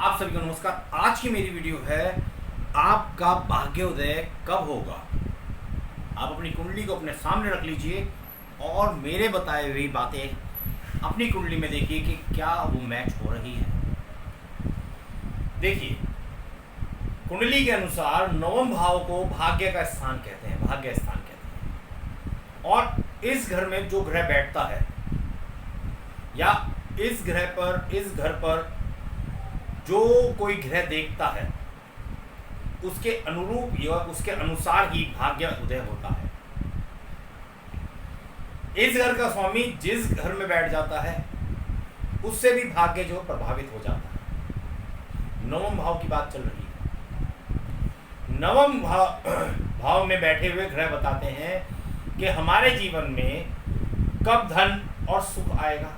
आप सभी को नमस्कार। आज की मेरी वीडियो है आपका भाग्योदय कब होगा। आप अपनी कुंडली को अपने सामने रख लीजिए और मेरे बताए हुई बातें अपनी कुंडली में देखिए कि क्या वो मैच हो रही है। देखिए, कुंडली के अनुसार नवम भाव को भाग्य का स्थान कहते हैं, भाग्य स्थान कहते हैं। और इस घर में जो ग्रह बैठता है या इस घर पर जो कोई ग्रह देखता है उसके अनुरूप या उसके अनुसार ही भाग्य उदय होता है। इस घर का स्वामी जिस घर में बैठ जाता है उससे भी भाग्य जो प्रभावित हो जाता है। नवम भाव की बात चल रही है। नवम भाव में बैठे हुए ग्रह बताते हैं कि हमारे जीवन में कब धन और सुख आएगा,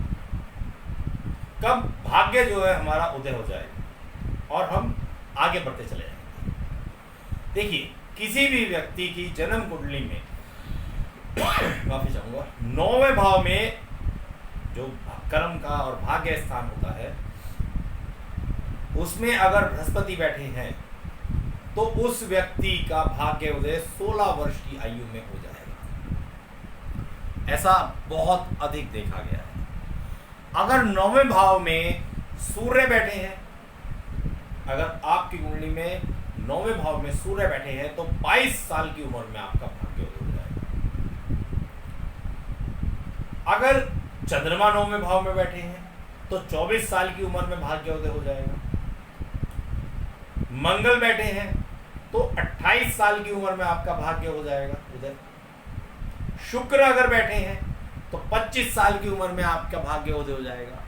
कब भाग्य जो है हमारा उदय हो जाएगा और हम आगे बढ़ते चले जाएंगे। देखिए, किसी भी व्यक्ति की जन्म कुंडली में माफी चाहूंगा, 9वें भाव में जो कर्म का और भाग्य स्थान होता है उसमें अगर बृहस्पति बैठे हैं तो उस व्यक्ति का भाग्य उदय 16 वर्ष की आयु में हो जाएगा। ऐसा बहुत अधिक देखा गया है। अगर 9वें भाव में सूर्य बैठे हैं, अगर आपकी कुंडली में 9वें भाव में सूर्य बैठे हैं तो 22 साल की उम्र में आपका भाग्योदय हो जाएगा। अगर चंद्रमा 9वें भाव में बैठे हैं तो 24 साल की उम्र में भाग्योदय हो जाएगा। मंगल बैठे हैं तो 28 साल की उम्र में आपका भाग्य हो जाएगा उदय। शुक्र अगर बैठे हैं तो 25 साल की उम्र में आपका भाग्य उदय हो जाएगा।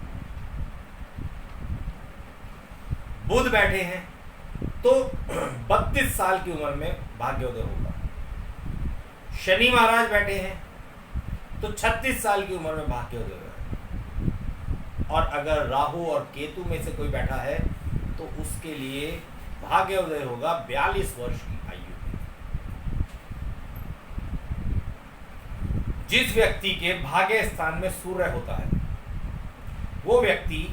बुध बैठे हैं तो 32 साल की उम्र में भाग्योदय होगा। शनि महाराज बैठे हैं तो 36 साल की उम्र में भाग्योदय होगा। और अगर राहु और केतु में से कोई बैठा है तो उसके लिए भाग्योदय होगा 42 वर्ष की आयु में। जिस व्यक्ति के भाग्य स्थान में सूर्य होता है वो व्यक्ति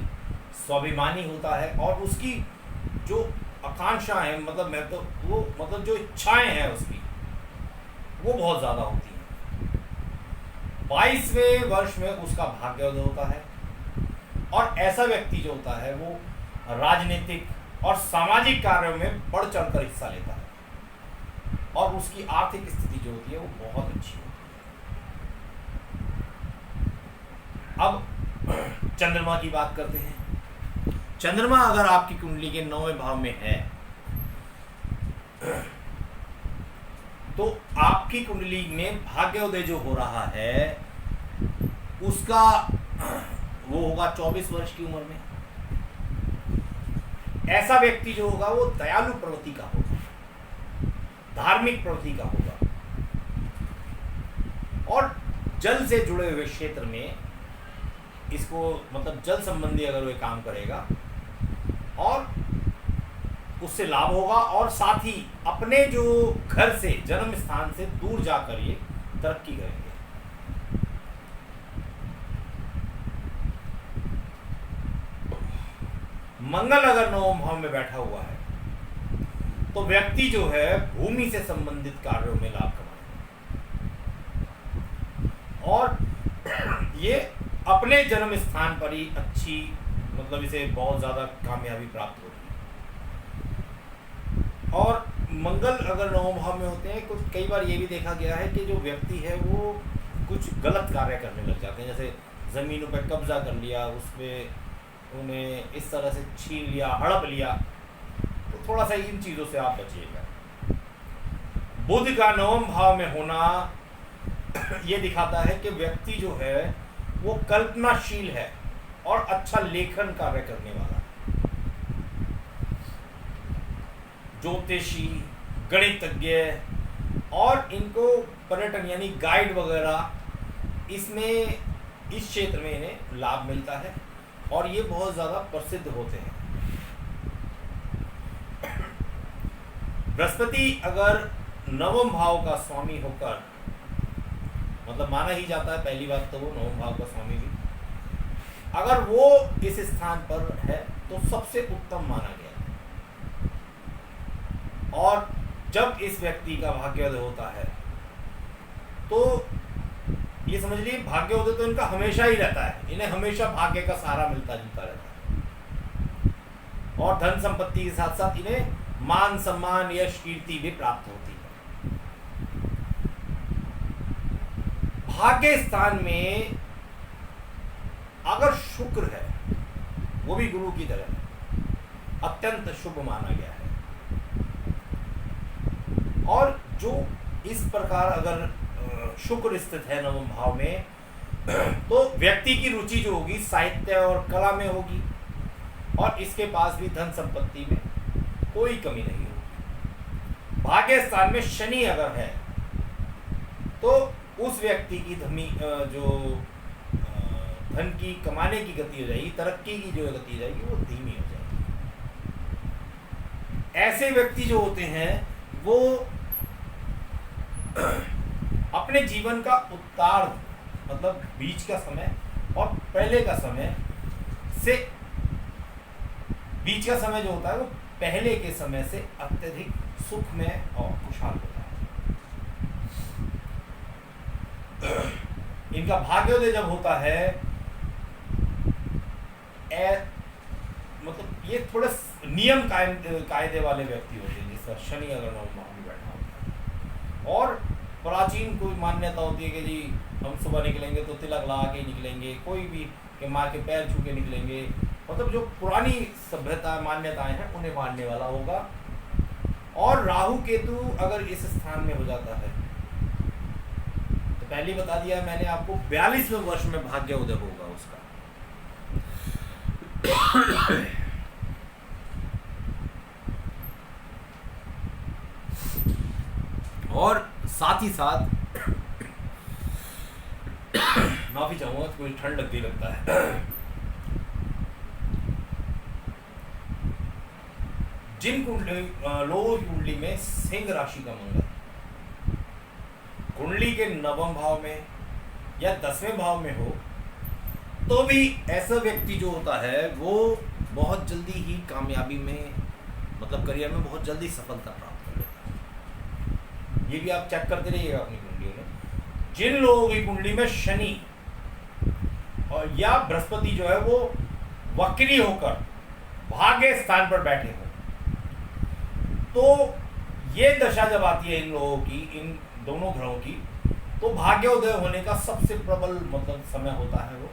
स्वाभिमानी होता है और उसकी जो आकांक्षा है, मतलब जो इच्छाएं हैं उसकी, वो बहुत ज्यादा होती हैं। 22वें वर्ष में उसका भाग्योदय होता है और ऐसा व्यक्ति जो होता है वो राजनीतिक और सामाजिक कार्यों में बढ़ चढ़कर हिस्सा लेता है और उसकी आर्थिक स्थिति जो होती है वो बहुत अच्छी होती है। अब चंद्रमा की बात करते हैं। चंद्रमा अगर आपकी कुंडली के 9वें भाव में है तो आपकी कुंडली में भाग्योदय जो हो रहा है उसका वो होगा 24 वर्ष की उम्र में। ऐसा व्यक्ति जो होगा वो दयालु प्रवृत्ति का होगा, धार्मिक प्रवृत्ति का होगा और जल से जुड़े हुए क्षेत्र में इसको मतलब जल संबंधी अगर वो काम करेगा और उससे लाभ होगा और साथ ही अपने जो घर से, जन्म स्थान से दूर जाकर ये तरक्की करेंगे। मंगल अगर 9वें भाव में बैठा हुआ है तो व्यक्ति जो है भूमि से संबंधित कार्यों में लाभ कमाएगा और ये अपने जन्म स्थान पर ही अच्छी मतलब इसे बहुत ज़्यादा कामयाबी प्राप्त होती है। और मंगल अगर 9वें भाव में होते हैं, कुछ कई बार ये भी देखा गया है कि जो व्यक्ति है वो कुछ गलत कार्य करने लग जाते हैं, जैसे ज़मीनों पर कब्जा कर लिया, उसमें उन्हें इस तरह से छीन लिया, हड़प लिया। तो थोड़ा सा इन चीज़ों से आप बचिएगा। बुध का 9वें भाव में होना ये दिखाता है कि व्यक्ति जो है वो कल्पनाशील है और अच्छा लेखन कार्य करने वाला, ज्योतिषी, गणितज्ञ और इनको पर्यटन यानी गाइड वगैरह इसमें इस क्षेत्र में इन्हें लाभ मिलता है और ये बहुत ज़्यादा प्रसिद्ध होते हैं। बृहस्पति अगर 9वें भाव का स्वामी होकर, मतलब माना ही जाता है पहली बात तो वो 9वें भाव का स्वामी भी, अगर वो इस स्थान पर है तो तो सबसे उत्तम माना गया है। और जब इस व्यक्ति का भाग्योदय होता है तो ये समझ लीजिए भाग्योदय तो इनका हमेशा ही रहता है, इन्हें हमेशा भाग्य का सहारा मिलता जुलता रहता है। और धन संपत्ति के साथ साथ इन्हें मान सम्मान यश कीर्ति भी प्राप्त होती है। भाग्य स्थान में अगर शुक्र है, वो भी गुरु की तरह है, अत्यंत शुभ माना गया है। और जो इस प्रकार अगर शुक्र स्थित है नवम भाव में, तो व्यक्ति की रुचि जो होगी साहित्य और कला में होगी, और इसके पास भी धन संपत्ति में कोई कमी नहीं होगी। भाग्य स्थान में शनि अगर है तो उस व्यक्ति की जो धन की कमाने की गति हो जाएगी, तरक्की की जो गति हो जाएगी वो धीमी हो जाएगी। ऐसे व्यक्ति जो होते हैं वो अपने जीवन का उत्तार्ध, मतलब बीच का समय और पहले का समय से, बीच का समय जो होता है वो पहले के समय से अत्यधिक सुखमय और खुशहाल होता है। इनका भाग्योदय जब होता है मतलब ये थोड़े नियम कायदे वाले व्यक्ति होते हैं, जिसका शनि अगर नवम भाव में बैठा होता है। और प्राचीन कोई मान्यता होती है कि जी हम सुबह निकलेंगे तो तिलक लगा के निकलेंगे, कोई भी कि माँ के पैर छू के निकलेंगे, मतलब जो पुरानी सभ्यता मान्यताएं हैं उन्हें मानने वाला होगा। और राहु केतु अगर इस स्थान में हो जाता है तो पहले ही बता दिया मैंने आपको 42वें वर्ष में भाग्योदय होगा उसका। और साथ ही साथ माफी चाहूंगा, कोई ठंड लगती लगता है। जिन लोगों की कुंडली में सिंह राशि का मंगल कुंडली के नवम भाव में या 10वें भाव में हो, तो भी ऐसा व्यक्ति जो होता है वो बहुत जल्दी ही कामयाबी में, मतलब करियर में बहुत जल्दी सफलता प्राप्त कर लेता है। ये भी आप चेक करते रहिएगा अपनी कुंडली में। जिन लोगों की कुंडली में शनि और या बृहस्पति जो है वो वक्री होकर भाग्य स्थान पर बैठे हो, तो ये दशा जब आती है इन लोगों की, इन दोनों ग्रहों की, तो भाग्योदय होने का सबसे प्रबल मतलब समय होता है वो।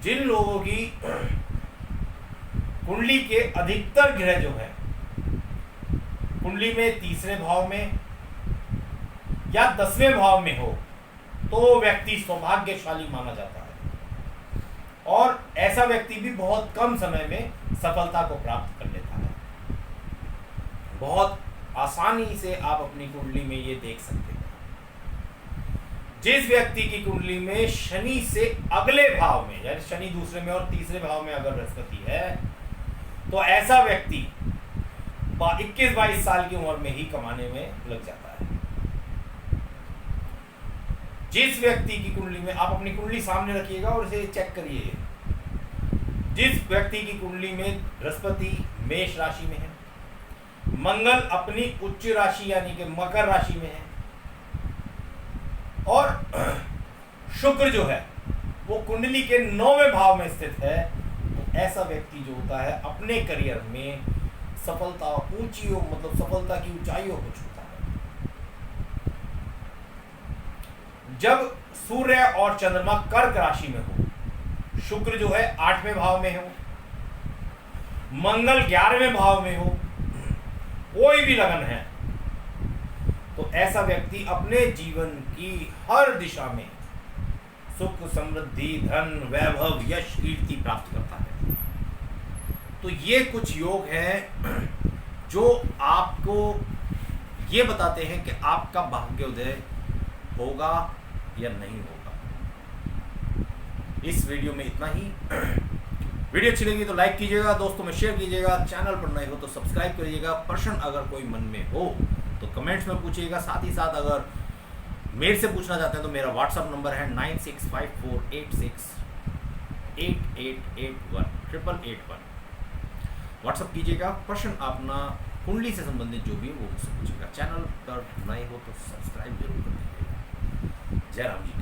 जिन लोगों की कुंडली के अधिकतर ग्रह जो है कुंडली में 3रे भाव में या 10वें भाव में हो, तो व्यक्ति सौभाग्यशाली माना जाता है। और ऐसा व्यक्ति भी बहुत कम समय में सफलता को प्राप्त कर लेता है। बहुत आसानी से आप अपनी कुंडली में ये देख सकते हैं। जिस व्यक्ति की कुंडली में शनि से अगले भाव में, यानी शनि दूसरे में और 3रे भाव में अगर बृहस्पति है, तो ऐसा व्यक्ति 21-22 साल की उम्र में ही कमाने में लग जाता है। जिस व्यक्ति की कुंडली में, आप अपनी कुंडली सामने रखिएगा और इसे चेक करिए, जिस व्यक्ति की कुंडली में बृहस्पति मेष राशि में है, मंगल अपनी उच्च राशि यानी कि मकर राशि में है, और शुक्र जो है वो कुंडली के 9वें भाव में स्थित है, तो ऐसा व्यक्ति जो होता है अपने करियर में सफलता ऊंची, मतलब सफलता की ऊंचाइयों को छूता है। जब सूर्य और चंद्रमा कर्क राशि में हो, शुक्र जो है 8वें भाव में हो, मंगल 11वें भाव में हो, कोई भी लगन है, तो ऐसा व्यक्ति अपने जीवन की हर दिशा में सुख समृद्धि धन वैभव यश कीर्ति प्राप्त करता है। तो ये कुछ योग हैं जो आपको ये बताते हैं कि आपका भाग्योदय होगा या नहीं होगा। इस वीडियो में इतना ही। वीडियो अच्छी लगी तो लाइक कीजिएगा, दोस्तों में शेयर कीजिएगा, चैनल पर नए हो तो सब्सक्राइब करिएगा। प्रश्न अगर कोई मन में हो तो कमेंट्स में पूछिएगा। साथ ही साथ अगर मेरे से पूछना चाहते हैं तो मेरा व्हाट्सअप नंबर है 9654868881। 8881। व्हाट्सअप कीजिएगा, प्रश्न अपना कुंडली से संबंधित जो भी है वो मुझसे पूछेगा। चैनल पर नए हो तो सब्सक्राइब जरूर कर दीजिएगा। जय राम जी।